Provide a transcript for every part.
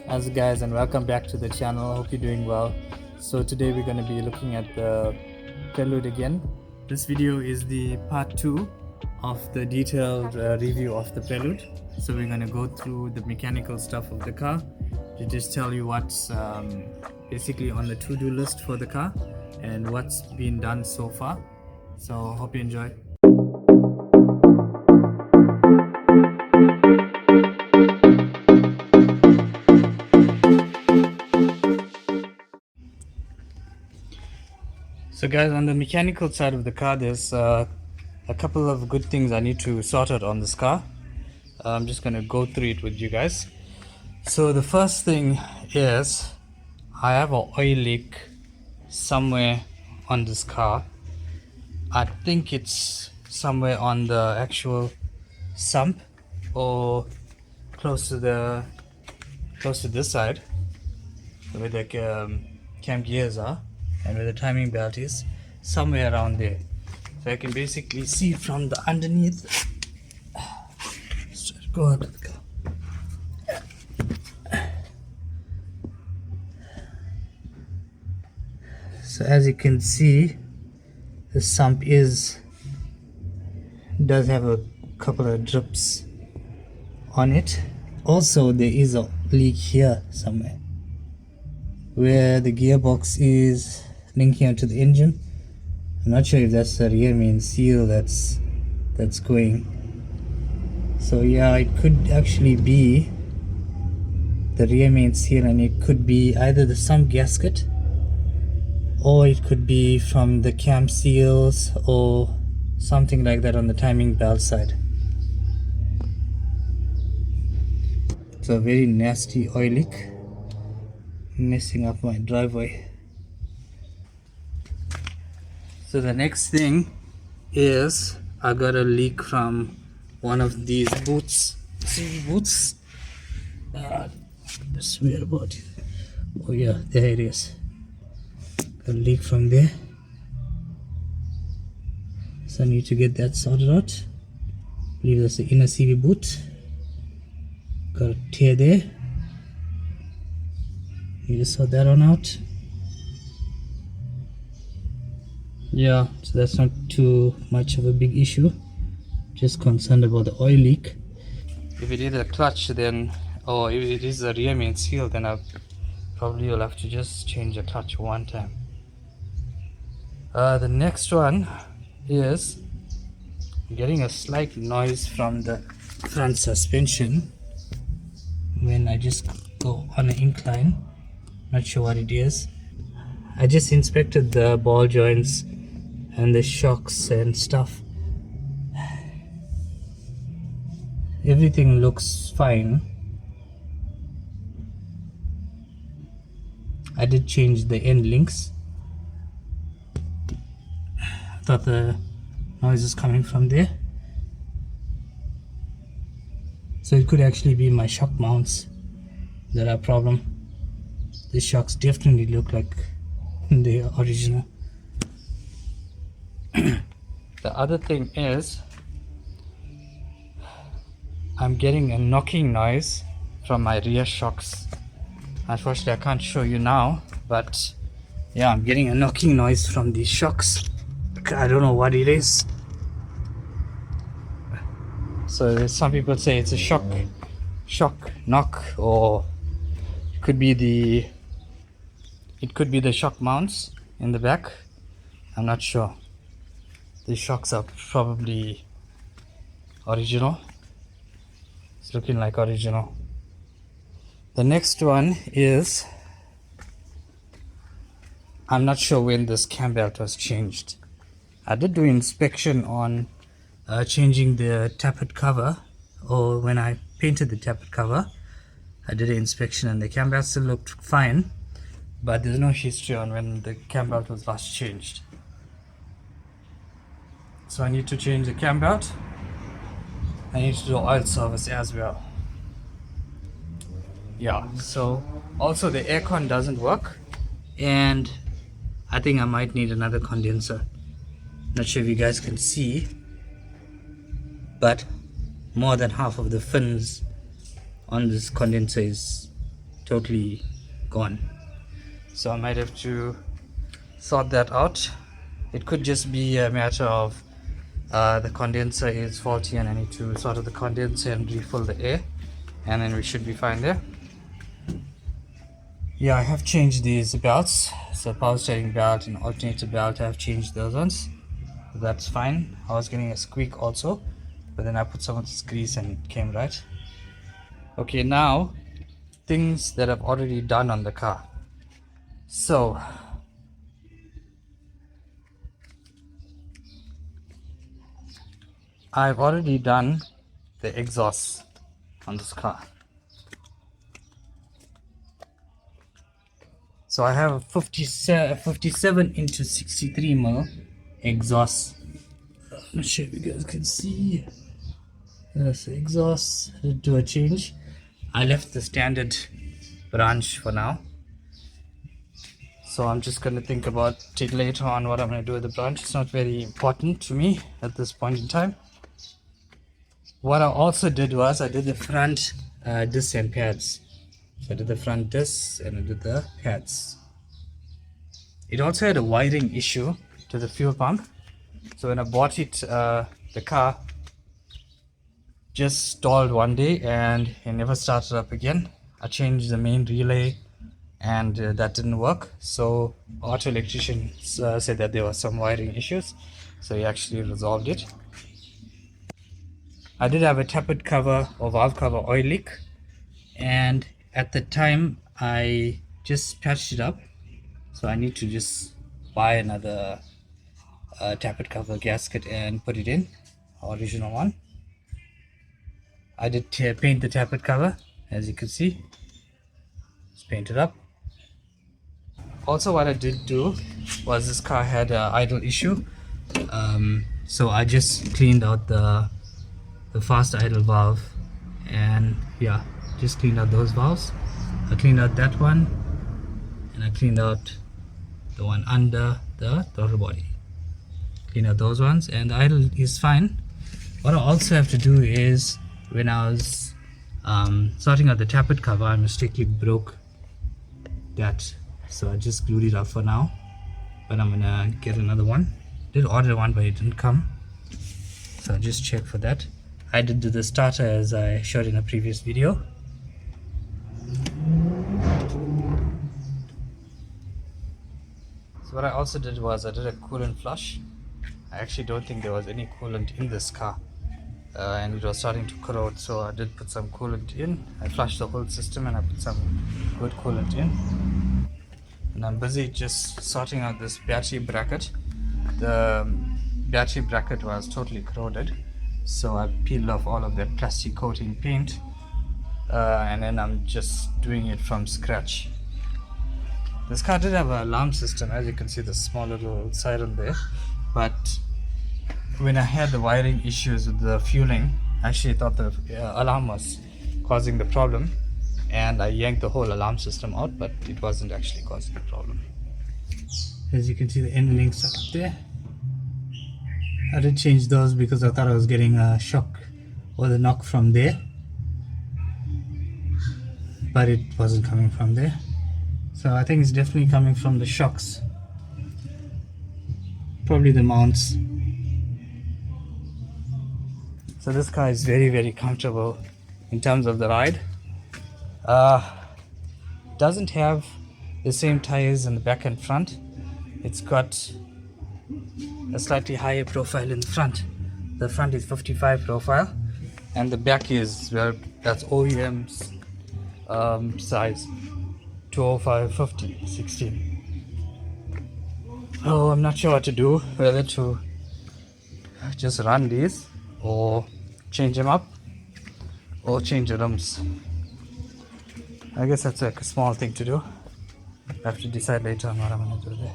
How's it guys, and welcome back to the channel. Hope you're doing well. So today we're going to be looking at the Prelude again. This video is the part 2 of the detailed review of the Prelude. So we're going to go through the mechanical stuff of the car to just tell you what's basically on the to-do list for the car and what's been done so far. So hope you enjoy. So guys, on the mechanical side of the car, there's a couple of good things I need to sort out on this car. I'm just going to go through it with you guys. So the first thing is I have an oil leak somewhere on this car. I think it's somewhere on the actual sump or close to this side where the cam gears are and where the timing belt is, somewhere around there. So I can basically see from the underneath. Go on. So as you can see, the sump does have a couple of drips on it. Also, there is a leak here somewhere where the gearbox is linking onto the engine. I'm not sure if that's the rear main seal that's going. So yeah, it could actually be the rear main seal, and it could be either the sump gasket or it could be from the cam seals or something like that on the timing belt side. It's a very nasty oil leak, messing up my driveway. So the next thing is I got a leak from one of these boots. See boots? I swear about it. Oh yeah, there it is. A leak from there. So I need to get that sorted out. I believe that's the inner CV boot. Got a tear there. Need to sort that one out. Yeah, so that's not too much of a big issue. Just concerned about the oil leak. If it is a clutch, then, or if it is a rear main seal, then I probably will have to just change the clutch one time. The next one is getting a slight noise from the front suspension when I just go on an incline. Not sure what it is. I just inspected the ball joints and the shocks and stuff. Everything looks fine. I did change the end links. I thought the noise is coming from there. So it could actually be my shock mounts that are a problem. The shocks definitely look like they are original. The other thing is I'm getting a knocking noise from my rear shocks. Unfortunately I can't show you now, but yeah, I'm getting a knocking noise from these shocks. I don't know what it is. So some people say it's a shock knock, or it could be the shock mounts in the back. I'm not sure. The shocks are probably original. It's looking like original. The next one is I'm not sure when this cam belt was changed. I did do inspection on changing the tappet cover, or when I painted the tappet cover, I did an inspection and the cam belt still looked fine, but there's no history on when the cam belt was last changed. So I need to change the cam belt. I need to do oil service as well. Yeah, so also the aircon doesn't work, and I think I might need another condenser. Not sure if you guys can see, but more than half of the fins on this condenser is totally gone. So I might have to sort that out. It could just be a matter of the condenser is faulty and I need to sort out the condenser and refill the air, and then we should be fine there. Yeah, I have changed these belts. So power steering belt and alternator belt, I have changed those ones. That's fine. I was getting a squeak also, but then I put some of this grease and it came right. Okay, now things that I've already done on the car. So I've already done the exhaust on this car. So I have a 57 into 63 mil exhaust. I'm not sure if you guys can see. That's the exhaust. I did do a change. I left the standard branch for now. So I'm just going to think about it later on what I'm going to do with the branch. It's not very important to me at this point in time. What I also did was I did the front disc and pads. So I did the front disc and I did the pads. It also had a wiring issue to the fuel pump. So when I bought it, the car just stalled one day and it never started up again. I changed the main relay and that didn't work. So auto electrician said that there were some wiring issues. So he actually resolved it. I did have a tappet cover or valve cover oil leak, and at the time I just patched it up. So I need to just buy another tappet cover gasket and put it in, original one. I did paint the tappet cover, as you can see. Just paint it up. Also, what I did do was this car had an idle issue, so I just cleaned out the fast idle valve, and yeah, just cleaned out those valves. I cleaned out that one, and I cleaned out the one under the throttle body. Clean out those ones, and the idle is fine. What I also have to do is, when I was sorting out the tappet cover, I mistakenly broke that, so I just glued it up for now, but I'm gonna get another one. Did order one, but it didn't come, so I just check for that. I did do the starter as I showed in a previous video. So what I also did was I did a coolant flush. I actually don't think there was any coolant in this car, and it was starting to corrode, so I did put some coolant in. I flushed the whole system and I put some good coolant in. And I'm busy just sorting out this battery bracket. The battery bracket was totally corroded, so I peeled off all of that plastic coating paint, and then I'm just doing it from scratch. This car did have an alarm system, as you can see the small little siren there, but when I had the wiring issues with the fueling, I actually thought the alarm was causing the problem, and I yanked the whole alarm system out, but it wasn't actually causing the problem. As you can see, the end links up there. I did change those because I thought I was getting a shock or the knock from there, but it wasn't coming from there. So I think it's definitely coming from the shocks, probably the mounts. So this car is very, very comfortable in terms of the ride. Doesn't have the same tires in the back and front. It's got a slightly higher profile in the front. The front is 55 profile, and the back is, well, that's OEM's size, 205 50 16. Oh, I'm not sure what to do, whether to just run these or change them up or change the rims. I guess that's like a small thing to do. I have to decide later on what I'm going to do there.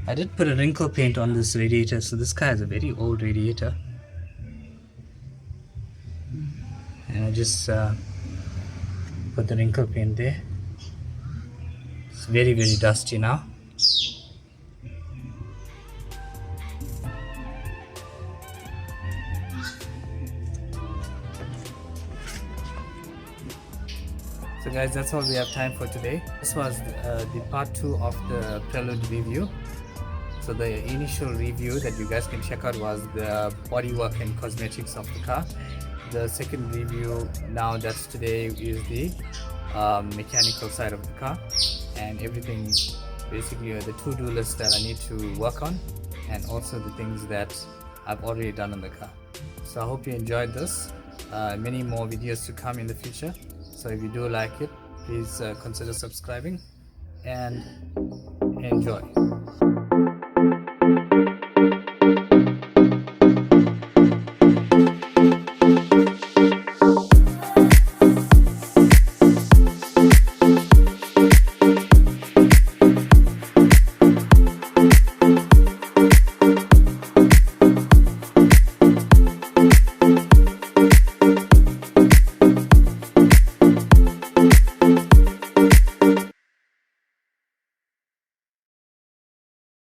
I did put a wrinkle paint on this radiator, so this car has a very old radiator, and I just put the wrinkle paint there. It's very, very dusty now. So guys, that's all we have time for today. This was the part 2 of the Prelude review. So the initial review that you guys can check out was the bodywork and cosmetics of the car. The second review now that's today is the mechanical side of the car, and everything basically the to-do list that I need to work on, and also the things that I've already done on the car. So I hope you enjoyed this. Many more videos to come in the future. So if you do like it, please consider subscribing and enjoy.